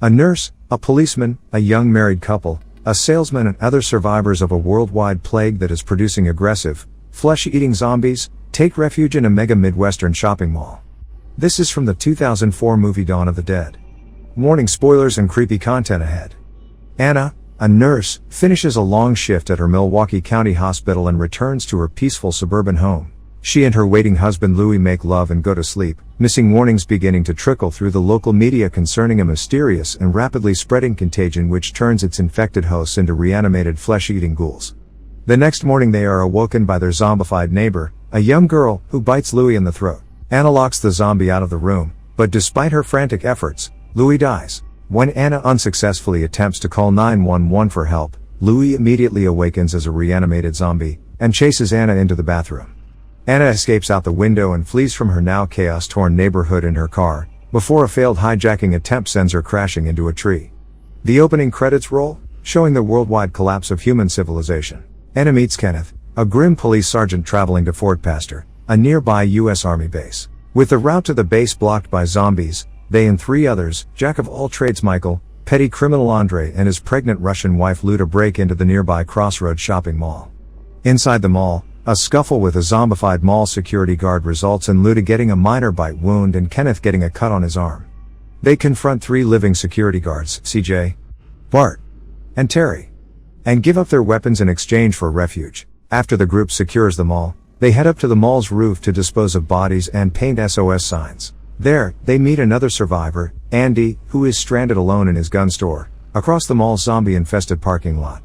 A nurse, a policeman, a young married couple, a salesman and other survivors of a worldwide plague that is producing aggressive, flesh-eating zombies, take refuge in a mega Midwestern shopping mall. This is from the 2004 movie Dawn of the Dead. Warning: spoilers and creepy content ahead. Anna, a nurse, finishes a long shift at her Milwaukee County hospital and returns to her peaceful suburban home. She and her waiting husband Louis make love and go to sleep, missing warnings beginning to trickle through the local media concerning a mysterious and rapidly spreading contagion which turns its infected hosts into reanimated flesh-eating ghouls. The next morning they are awoken by their zombified neighbor, a young girl, who bites Louis in the throat. Anna locks the zombie out of the room, but despite her frantic efforts, Louis dies. When Anna unsuccessfully attempts to call 911 for help, Louis immediately awakens as a reanimated zombie, and chases Anna into the bathroom. Anna escapes out the window and flees from her now chaos-torn neighborhood in her car, before a failed hijacking attempt sends her crashing into a tree. The opening credits roll, showing the worldwide collapse of human civilization. Anna meets Kenneth, a grim police sergeant traveling to Fort Pastor, a nearby U.S. Army base. With the route to the base blocked by zombies, they and three others, jack-of-all-trades Michael, petty criminal Andre and his pregnant Russian wife Luda, break into the nearby Crossroads shopping mall. Inside the mall, a scuffle with a zombified mall security guard results in Luda getting a minor bite wound and Kenneth getting a cut on his arm. They confront three living security guards, CJ, Bart, and Terry, and give up their weapons in exchange for refuge. After the group secures the mall, they head up to the mall's roof to dispose of bodies and paint SOS signs. There, they meet another survivor, Andy, who is stranded alone in his gun store, across the mall's zombie-infested parking lot.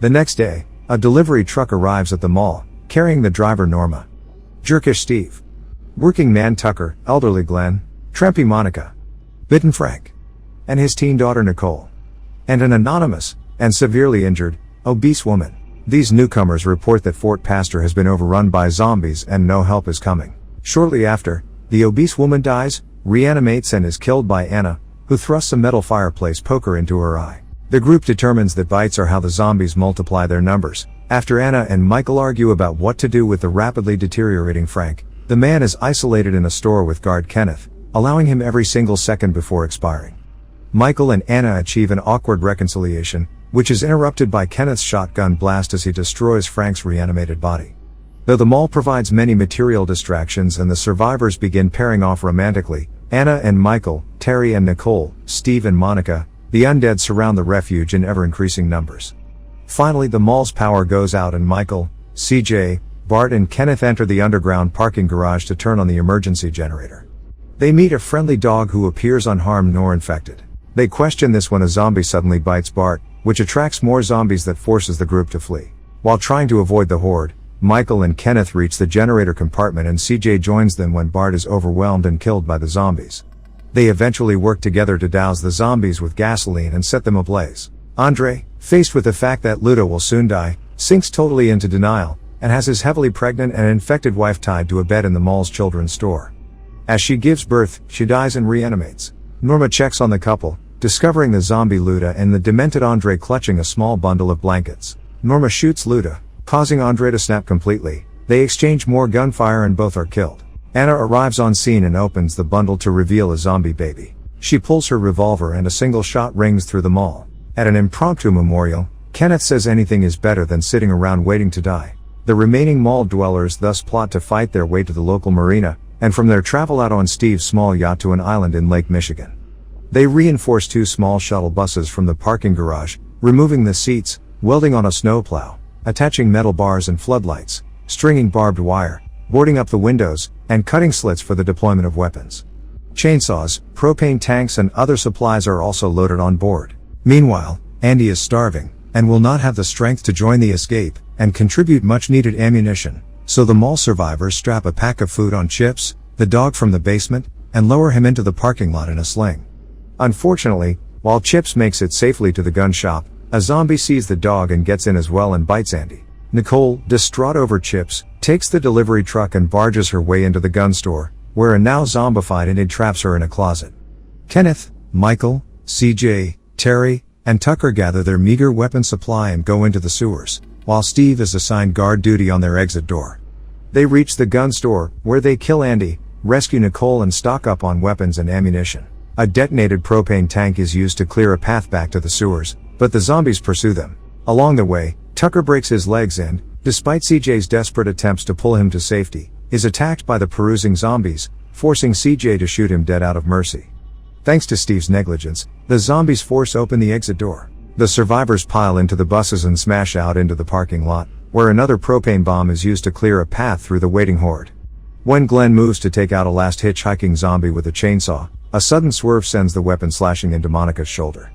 The next day, a delivery truck arrives at the mall, carrying the driver Norma, jerkish Steve, working man Tucker, elderly Glenn, trampy Monica, bitten Frank, and his teen daughter Nicole, and an anonymous, and severely injured, obese woman. These newcomers report that Fort Pastor has been overrun by zombies and no help is coming. Shortly after, the obese woman dies, reanimates and is killed by Anna, who thrusts a metal fireplace poker into her eye. The group determines that bites are how the zombies multiply their numbers. After Anna and Michael argue about what to do with the rapidly deteriorating Frank, the man is isolated in a store with guard Kenneth, allowing him every single second before expiring. Michael and Anna achieve an awkward reconciliation, which is interrupted by Kenneth's shotgun blast as he destroys Frank's reanimated body. Though the mall provides many material distractions and the survivors begin pairing off romantically, Anna and Michael, Terry and Nicole, Steve and Monica, the undead surround the refuge in ever-increasing numbers. Finally, the mall's power goes out and Michael, CJ, Bart and Kenneth enter the underground parking garage to turn on the emergency generator. They meet a friendly dog who appears unharmed nor infected. They question this when a zombie suddenly bites Bart, which attracts more zombies that forces the group to flee. While trying to avoid the horde, Michael and Kenneth reach the generator compartment and CJ joins them when Bart is overwhelmed and killed by the zombies. They eventually work together to douse the zombies with gasoline and set them ablaze. Andre, faced with the fact that Luda will soon die, sinks totally into denial, and has his heavily pregnant and infected wife tied to a bed in the mall's children's store. As she gives birth, she dies and reanimates. Norma checks on the couple, discovering the zombie Luda and the demented Andre clutching a small bundle of blankets. Norma shoots Luda, causing Andre to snap completely. They exchange more gunfire and both are killed. Anna arrives on scene and opens the bundle to reveal a zombie baby. She pulls her revolver and a single shot rings through the mall. At an impromptu memorial, Kenneth says anything is better than sitting around waiting to die. The remaining mall dwellers thus plot to fight their way to the local marina, and from there travel out on Steve's small yacht to an island in Lake Michigan. They reinforce two small shuttle buses from the parking garage, removing the seats, welding on a snowplow, attaching metal bars and floodlights, stringing barbed wire, boarding up the windows, and cutting slits for the deployment of weapons. Chainsaws, propane tanks and other supplies are also loaded on board. Meanwhile, Andy is starving, and will not have the strength to join the escape, and contribute much needed ammunition, so the mall survivors strap a pack of food on Chips, the dog from the basement, and lower him into the parking lot in a sling. Unfortunately, while Chips makes it safely to the gun shop, a zombie sees the dog and gets in as well and bites Andy. Nicole, distraught over Chips, takes the delivery truck and barges her way into the gun store, where a now zombified Andy traps her in a closet. Kenneth, Michael, CJ, Terry, and Tucker gather their meager weapon supply and go into the sewers, while Steve is assigned guard duty on their exit door. They reach the gun store, where they kill Andy, rescue Nicole and stock up on weapons and ammunition. A detonated propane tank is used to clear a path back to the sewers, but the zombies pursue them. Along the way, Tucker breaks his legs and, despite CJ's desperate attempts to pull him to safety, is attacked by the perusing zombies, forcing CJ to shoot him dead out of mercy. Thanks to Steve's negligence, the zombies force open the exit door. The survivors pile into the buses and smash out into the parking lot, where another propane bomb is used to clear a path through the waiting horde. When Glenn moves to take out a last hitchhiking zombie with a chainsaw, a sudden swerve sends the weapon slashing into Monica's shoulder.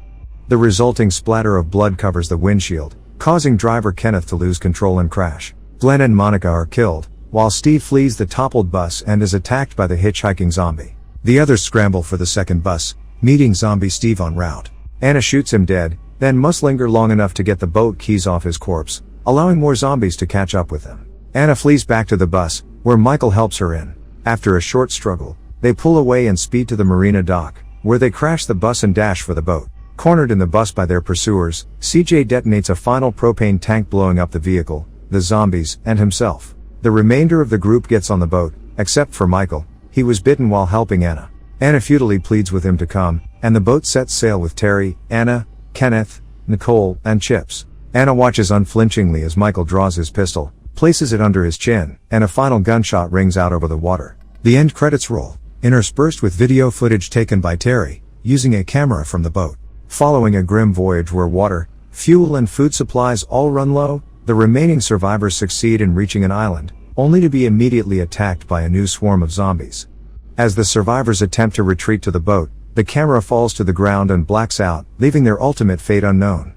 The resulting splatter of blood covers the windshield, causing driver Kenneth to lose control and crash. Glenn and Monica are killed, while Steve flees the toppled bus and is attacked by the hitchhiking zombie. The others scramble for the second bus, meeting zombie Steve en route. Anna shoots him dead, then must linger long enough to get the boat keys off his corpse, allowing more zombies to catch up with him. Anna flees back to the bus, where Michael helps her in. After a short struggle, they pull away and speed to the marina dock, where they crash the bus and dash for the boat. Cornered in the bus by their pursuers, CJ detonates a final propane tank, blowing up the vehicle, the zombies, and himself. The remainder of the group gets on the boat, except for Michael. He was bitten while helping Anna. Anna futilely pleads with him to come, and the boat sets sail with Terry, Anna, Kenneth, Nicole, and Chips. Anna watches unflinchingly as Michael draws his pistol, places it under his chin, and a final gunshot rings out over the water. The end credits roll, interspersed with video footage taken by Terry, using a camera from the boat. Following a grim voyage where water, fuel and food supplies all run low, the remaining survivors succeed in reaching an island, only to be immediately attacked by a new swarm of zombies. As the survivors attempt to retreat to the boat, the camera falls to the ground and blacks out, leaving their ultimate fate unknown.